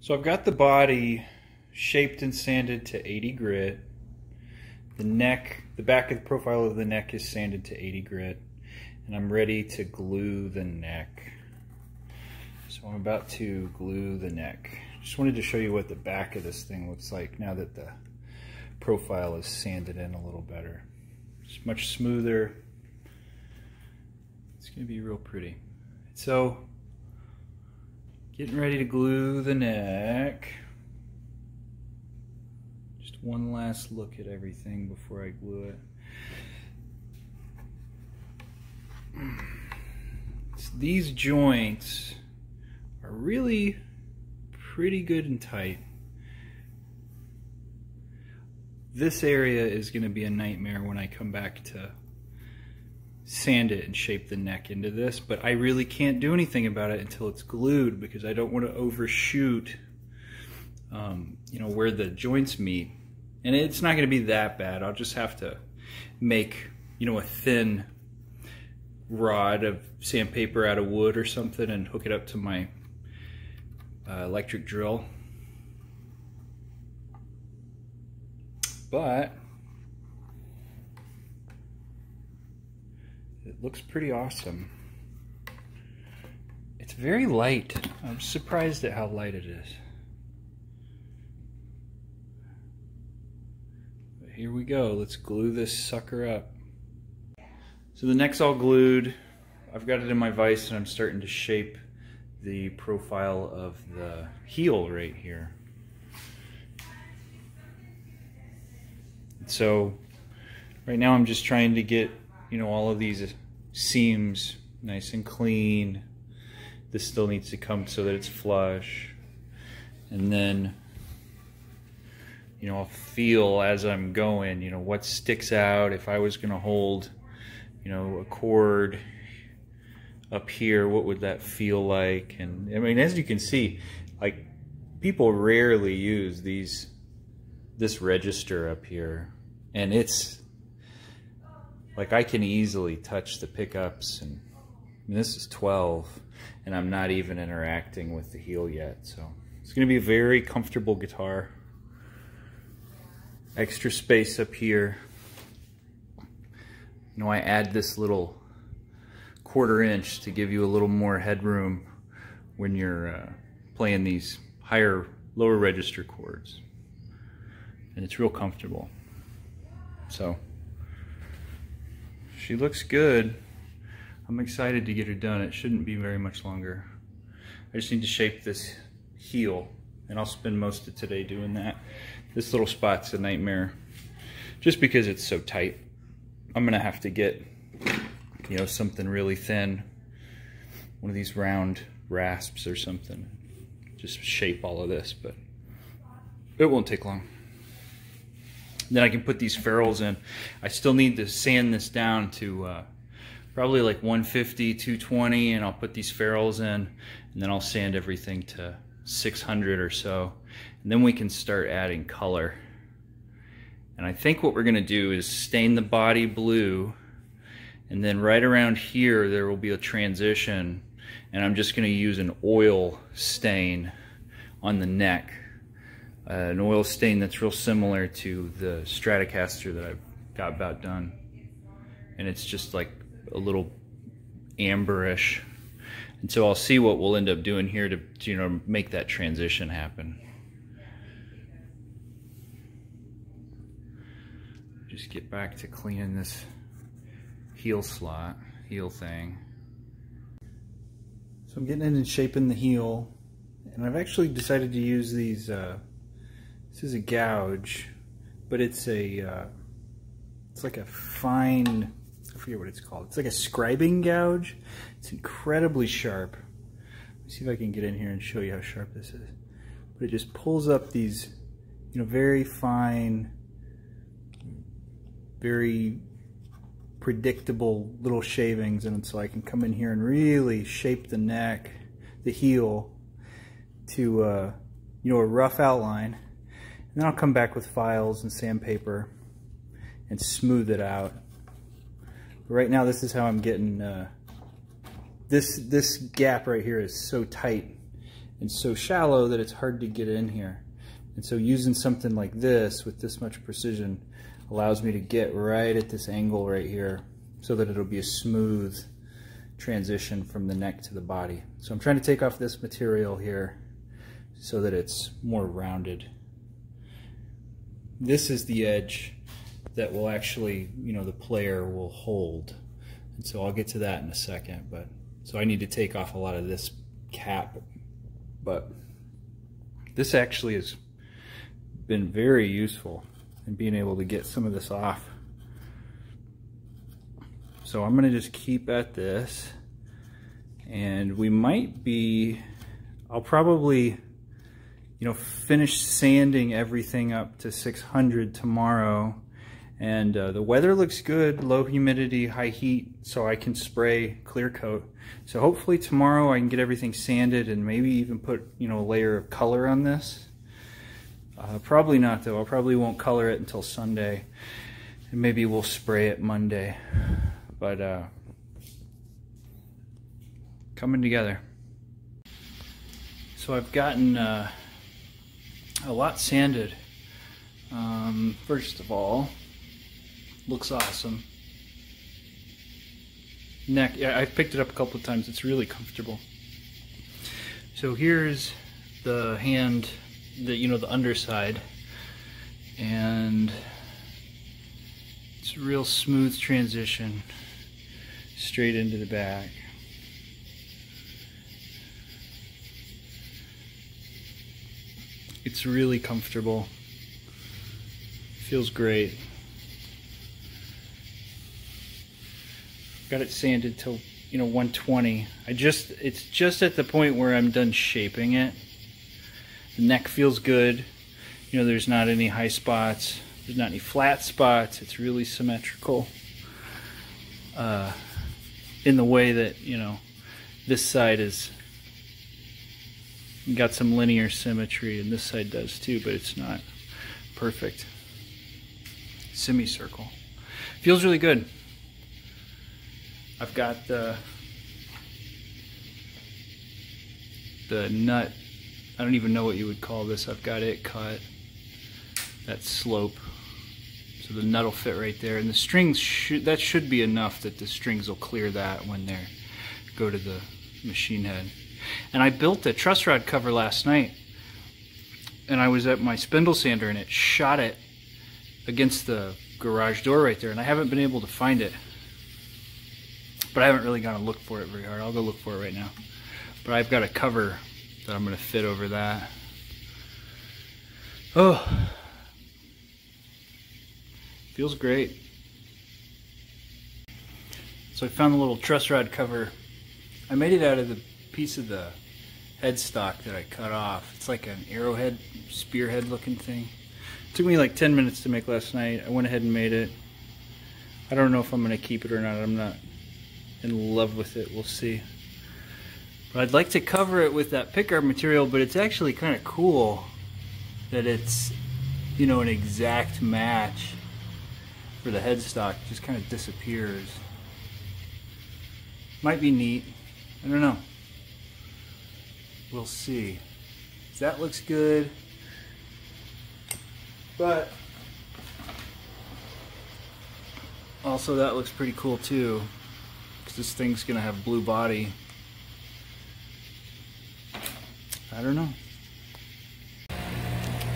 So I've got the body shaped and sanded to 80 grit. The neck, the back of the profile of the neck is sanded to 80 grit. And I'm ready to glue the neck. So I'm about to glue the neck. Just wanted to show you what the back of this thing looks like now that the profile is sanded in a little better. It's much smoother. It's going to be real pretty. So, getting ready to glue the neck. Just one last look at everything before I glue it. These joints are really pretty good and tight. This area is going to be a nightmare when I come back to sand it and shape the neck into this, but I really can't do anything about it until it's glued because I don't want to overshoot you know, where the joints meet. And it's not going to be that bad. I'll just have to make, you know, a thin rod of sandpaper out of wood or something and hook it up to my electric drill. But it looks pretty awesome. It's very light. I'm surprised at how light it is. But here we go. Let's glue this sucker up. So the neck's all glued. I've got it in my vise and I'm starting to shape the profile of the heel right here. So right now I'm just trying to get, you know, all of these seams nice and clean. This still needs to come so that it's flush. And then, you know, I'll feel as I'm going, you know, what sticks out. If I was going to hold, you know, a cord up here, what would that feel like? And I mean, as you can see, like, people rarely use this register up here, and it's like I can easily touch the pickups, and I mean, this is 12 and I'm not even interacting with the heel yet, so it's going to be a very comfortable guitar. Extra space up here. You know, I add this little 1/4 inch to give you a little more headroom when you're playing these lower register chords, and it's real comfortable. So she looks good. I'm excited to get her done. It shouldn't be very much longer. I just need to shape this heel, and I'll spend most of today doing that. This little spot's a nightmare just because it's so tight. I'm gonna have to get, you know, something really thin, one of these round rasps or something, just shape all of this, but it won't take long. Then I can put these ferrules in. I still need to sand this down to probably like 150, 220, and I'll put these ferrules in, and then I'll sand everything to 600 or so, and then we can start adding color. And I think what we're gonna do is stain the body blue, and then right around here there will be a transition, and I'm just gonna use an oil stain on the neck. An oil stain that's real similar to the Telecaster that I've got about done. And it's just like a little amberish. And so I'll see what we'll end up doing here to you know, make that transition happen. Just get back to cleaning this heel thing. So I'm getting in and shaping the heel, and I've actually decided to use these, this is a gouge, but it's like a fine, I forget what it's called. It's like a scribing gouge. It's incredibly sharp. Let me see if I can get in here and show you how sharp this is. But it just pulls up these, you know, very fine, very predictable little shavings, and so I can come in here and really shape the neck, the heel, to you know, a rough outline. And then I'll come back with files and sandpaper and smooth it out. But right now, this is how I'm getting, this gap right here is so tight, and so shallow that it's hard to get in here. And so using something like this with this much precision allows me to get right at this angle right here so that it'll be a smooth transition from the neck to the body. So I'm trying to take off this material here so that it's more rounded. This is the edge that will actually, you know, the player will hold. And so I'll get to that in a second, but so I need to take off a lot of this cap, but this actually has been very useful in being able to get some of this off. So I'm going to just keep at this, and we might be, I'll probably, you know, finish sanding everything up to 600 tomorrow. And the weather looks good, low humidity, high heat, so I can spray clear coat. So hopefully tomorrow I can get everything sanded and maybe even put, you know, a layer of color on this. Probably not though, I probably won't color it until Sunday. And maybe we'll spray it Monday. But coming together. So I've gotten a lot sanded. First of all, looks awesome. Neck, yeah, I've picked it up a couple of times. It's really comfortable. So here's the hand, you know, the underside, and it's a real smooth transition straight into the back. It's really comfortable. Feels great. Got it sanded till, you know, 120. It's just at the point where I'm done shaping it. The neck feels good. You know, there's not any high spots. There's not any flat spots. It's really symmetrical. In the way that, you know, this side is got some linear symmetry, and this side does too, but it's not perfect. Semicircle. Feels really good. I've got the nut, I don't even know what you would call this. I've got it cut, that slope, so the nut will fit right there, and the strings that should be enough that the strings will clear that when they go to the machine head. And I built a truss rod cover last night, and I was at my spindle sander and it shot it against the garage door right there, and I haven't been able to find it. But I haven't really gone to look for it very hard. I'll go look for it right now. But I've got a cover that I'm going to fit over that. Oh, feels great. So I found the little truss rod cover. I made it out of the piece of the headstock that I cut off. It's like an arrowhead, spearhead looking thing. It took me like 10 minutes to make last night. I went ahead and made it. I don't know if I'm going to keep it or not. I'm not in love with it. We'll see. But I'd like to cover it with that pickguard material, but it's actually kind of cool that it's, you know, an exact match for the headstock. It just kind of disappears. Might be neat. I don't know. We'll see. That looks good. But also that looks pretty cool too, because this thing's gonna have blue body. I don't know.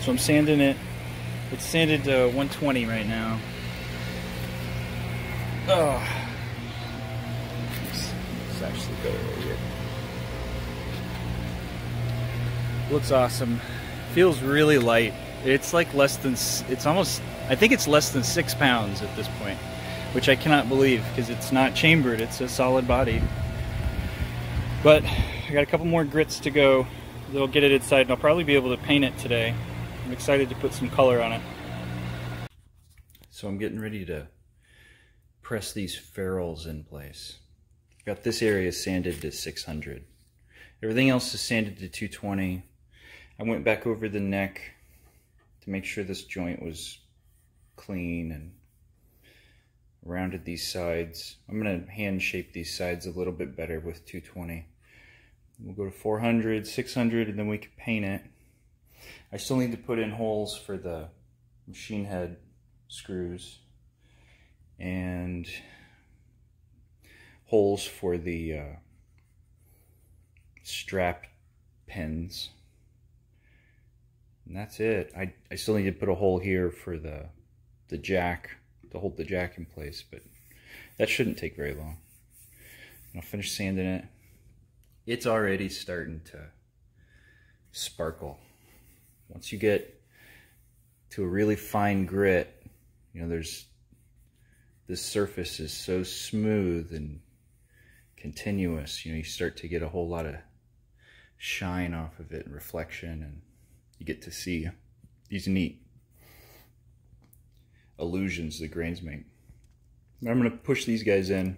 So I'm sanding it. It's sanded to 120 right now. Oh, let's actually go right here. Looks awesome. Feels really light. It's like less than, it's almost, I think it's less than 6 pounds at this point, which I cannot believe because it's not chambered, it's a solid body. But I got a couple more grits to go. They'll get it inside, and I'll probably be able to paint it today. I'm excited to put some color on it. So I'm getting ready to press these ferrules in place. Got this area sanded to 600. Everything else is sanded to 220. I went back over the neck to make sure this joint was clean and rounded these sides. I'm going to hand shape these sides a little bit better with 220. We'll go to 400, 600, and then we can paint it. I still need to put in holes for the machine head screws and holes for the strap pins. And that's it. I still need to put a hole here for the jack, to hold the jack in place, but that shouldn't take very long. I'll finish sanding it. It's already starting to sparkle. Once you get to a really fine grit, you know, this surface is so smooth and continuous, you know, you start to get a whole lot of shine off of it and reflection, and you get to see these neat illusions the grains make. I'm going to push these guys in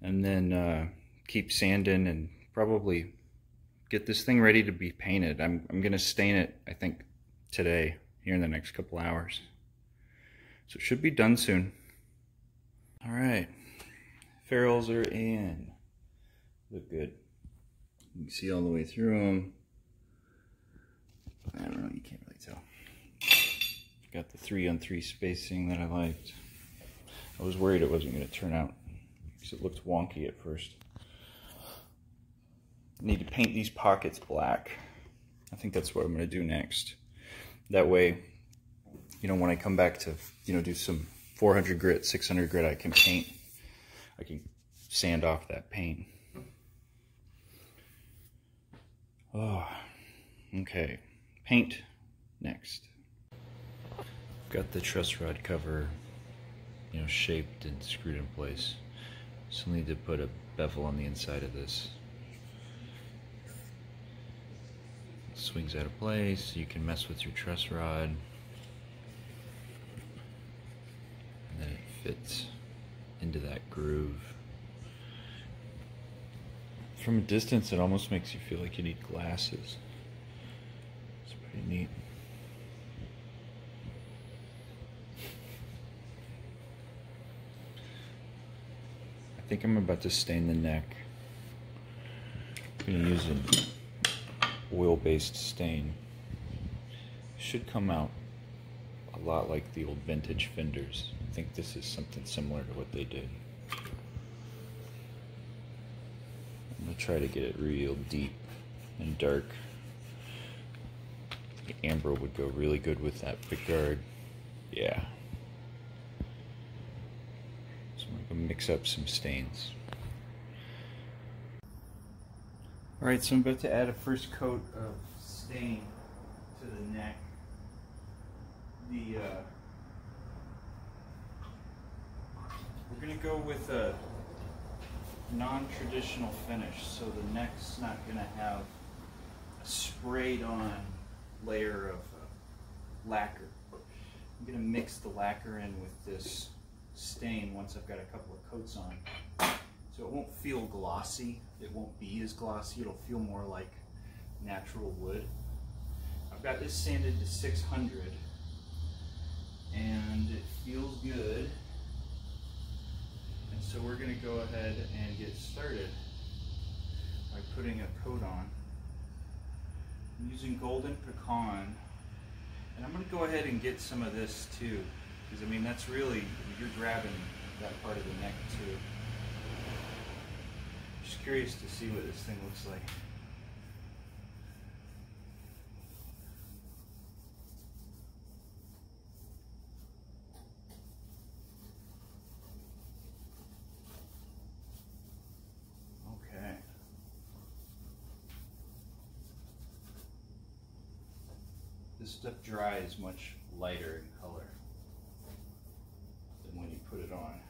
and then keep sanding and probably get this thing ready to be painted. I'm going to stain it, I think, today, here in the next couple hours. So it should be done soon. All right, ferrules are in. Look good. You can see all the way through them. I don't know, you can't really tell. Got the 3-on-3 spacing that I liked. I was worried it wasn't going to turn out because it looked wonky at first. I need to paint these pockets black. I think that's what I'm going to do next. That way, you know, when I come back to, you know, do some 400 grit, 600 grit, I can paint. I can sand off that paint. Oh, okay. Paint next. Got the truss rod cover, you know, shaped and screwed in place. Still need to put a bevel on the inside of this. It swings out of place. You can mess with your truss rod, and then it fits into that groove. From a distance, it almost makes you feel like you need glasses. It's pretty neat. I think I'm about to stain the neck. I'm going to use an oil-based stain. Should come out a lot like the old vintage fenders. I think this is something similar to what they did. I'm going to try to get it real deep and dark. The amber would go really good with that pickguard. Yeah. So I'm going to mix up some stains. Alright, so I'm about to add a first coat of stain to the neck. We're going to go with a non-traditional finish, so the neck's not going to have a sprayed on layer of lacquer. I'm going to mix the lacquer in with this stain once I've got a couple of coats on. So it won't feel glossy, it won't be as glossy, it'll feel more like natural wood. I've got this sanded to 600 and it feels good. And so we're going to go ahead and get started by putting a coat on. I'm using golden pecan, and I'm going to go ahead and get some of this too, because I mean that's really, you're grabbing that part of the neck too. Just curious to see what this thing looks like. Okay. This stuff dries much lighter in color than when you put it on.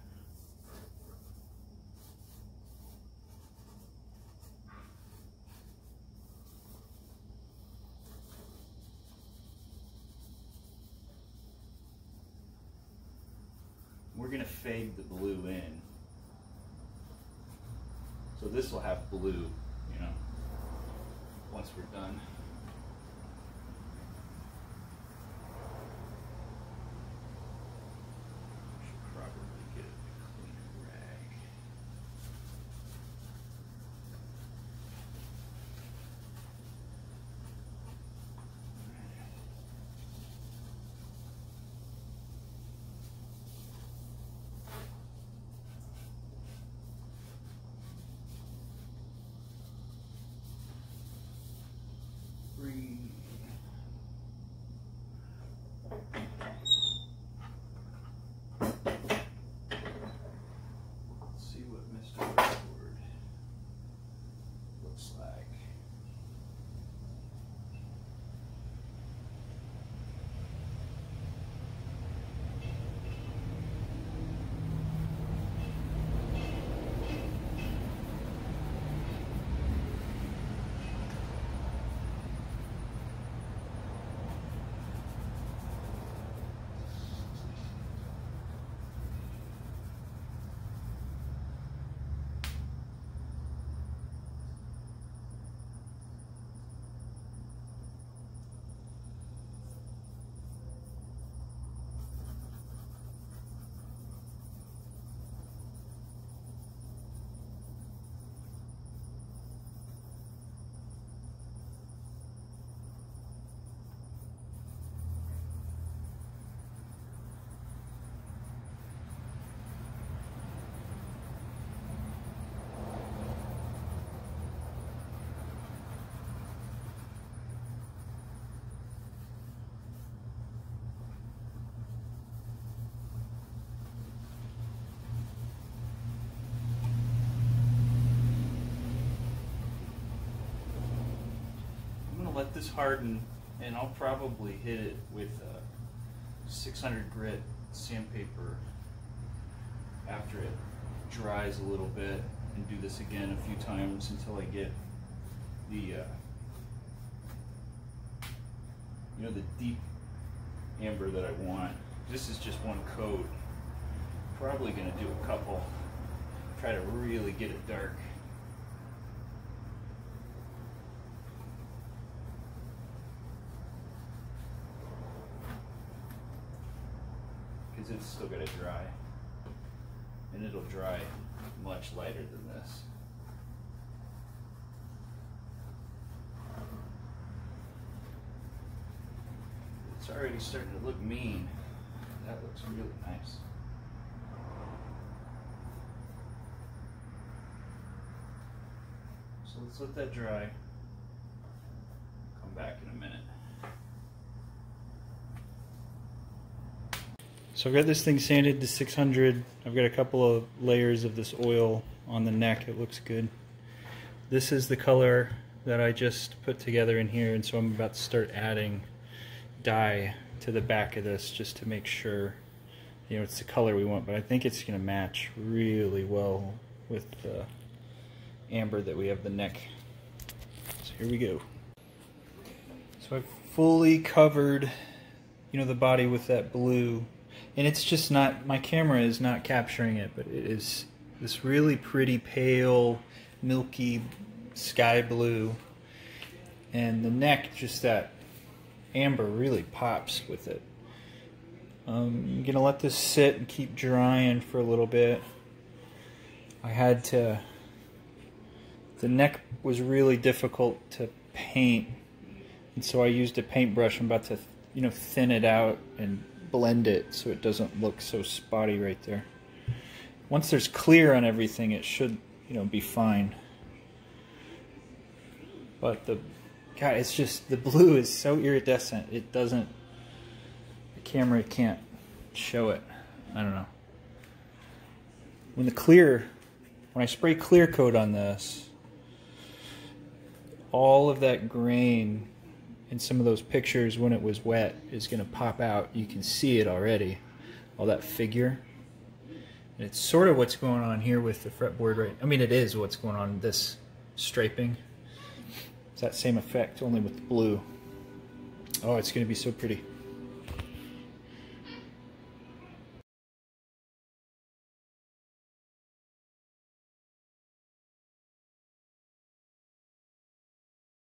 We're going to fade the blue in. So this will have blue, you know, once we're done. Should probably get a cleaner rag. let this harden, and I'll probably hit it with 600 grit sandpaper after it dries a little bit, and do this again a few times until I get the you know, the deep amber that I want. This is just one coat. Probably going to do a couple. Try to really get it dark. Because it's still got to dry. And it'll dry much lighter than this. It's already starting to look mean. That looks really nice. So let's let that dry. Come back in a minute. So I've got this thing sanded to 600. I've got a couple of layers of this oil on the neck. It looks good. This is the color that I just put together in here, and so I'm about to start adding dye to the back of this just to make sure, you know, it's the color we want, but I think it's going to match really well with the amber that we have the neck. So here we go. So I've fully covered, you know, the body with that blue, and it's just not, my camera is not capturing it, but it is this really pretty pale milky sky blue, and the neck, just that amber really pops with it. I'm gonna let this sit and keep drying for a little bit. I had to, the neck was really difficult to paint, and so I used a paintbrush. I'm about to, you know, thin it out and blend it so it doesn't look so spotty right there. Once there's clear on everything, it should, you know, be fine. But the, God, it's just, the blue is so iridescent. It doesn't, the camera can't show it. I don't know. When the clear, when I spray clear coat on this, all of that grain in some of those pictures when it was wet is going to pop out. You can see it already, all that figure. And it's sort of what's going on here with the fretboard, right? I mean, it is what's going on in this striping. It's that same effect, only with the blue. Oh, it's going to be so pretty.